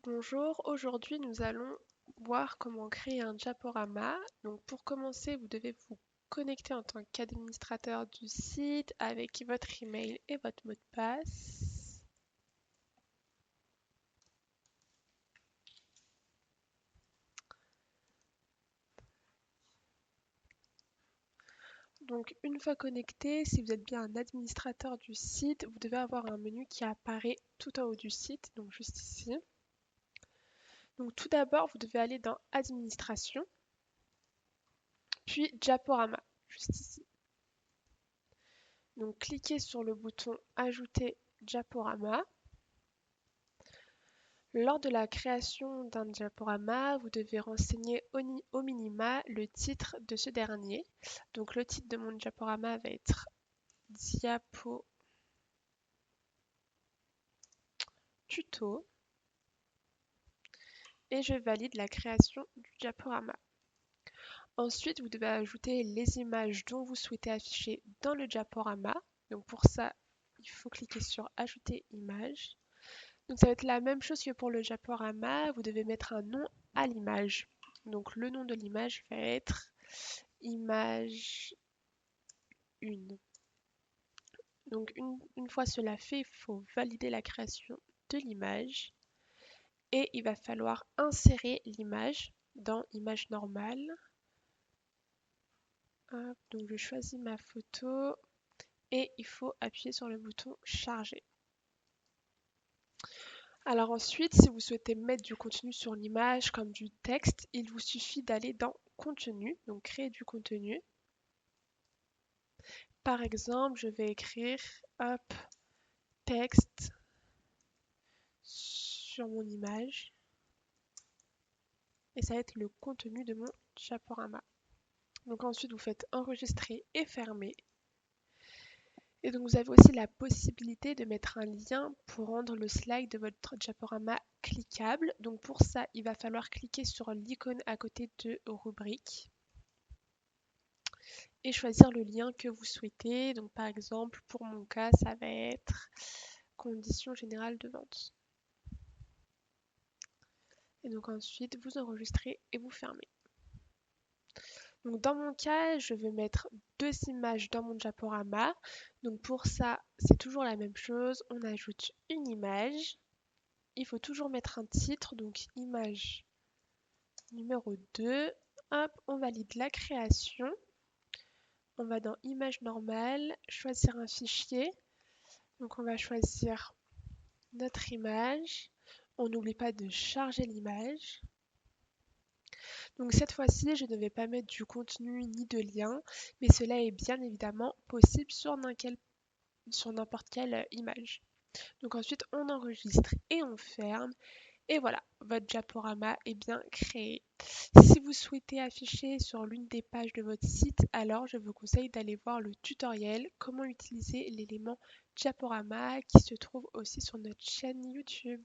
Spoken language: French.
Bonjour, aujourd'hui nous allons voir comment créer un diaporama. Donc pour commencer, vous devez vous connecter en tant qu'administrateur du site avec votre email et votre mot de passe. Donc une fois connecté, si vous êtes bien un administrateur du site, vous devez avoir un menu qui apparaît tout en haut du site, donc juste ici. Donc tout d'abord, vous devez aller dans Administration, puis Diaporama, juste ici. Donc cliquez sur le bouton Ajouter diaporama. Lors de la création d'un diaporama, vous devez renseigner au minima le titre de ce dernier. Donc le titre de mon diaporama va être Diapo tuto et je valide la création du diaporama. Ensuite, vous devez ajouter les images dont vous souhaitez afficher dans le diaporama. Donc pour ça, il faut cliquer sur Ajouter image. Donc ça va être la même chose que pour le diaporama, vous devez mettre un nom à l'image. Donc le nom de l'image va être image 1. Donc une fois cela fait, il faut valider la création de l'image et il va falloir insérer l'image dans image normale. Hop, donc je choisis ma photo et il faut appuyer sur le bouton charger. Alors ensuite, si vous souhaitez mettre du contenu sur l'image comme du texte, il vous suffit d'aller dans contenu, donc créer du contenu. Par exemple, je vais écrire hop, texte sur mon image et ça va être le contenu de mon diaporama. Donc ensuite, vous faites enregistrer et fermer. Et donc vous avez aussi la possibilité de mettre un lien pour rendre le slide de votre diaporama cliquable. Donc pour ça, il va falloir cliquer sur l'icône à côté de rubrique et choisir le lien que vous souhaitez. Donc par exemple, pour mon cas, ça va être conditions générales de vente. Et donc ensuite, vous enregistrez et vous fermez. Donc dans mon cas, je vais mettre deux images dans mon diaporama. Donc pour ça, c'est toujours la même chose. On ajoute une image. Il faut toujours mettre un titre, donc image numéro 2. Hop, on valide la création. On va dans image normale, choisir un fichier. Donc on va choisir notre image. On n'oublie pas de charger l'image. Donc cette fois-ci, je ne vais pas mettre du contenu ni de lien, mais cela est bien évidemment possible sur n'importe quelle image. Donc ensuite, on enregistre et on ferme. Et voilà, votre diaporama est bien créé. Si vous souhaitez afficher sur l'une des pages de votre site, alors je vous conseille d'aller voir le tutoriel comment utiliser l'élément diaporama qui se trouve aussi sur notre chaîne YouTube.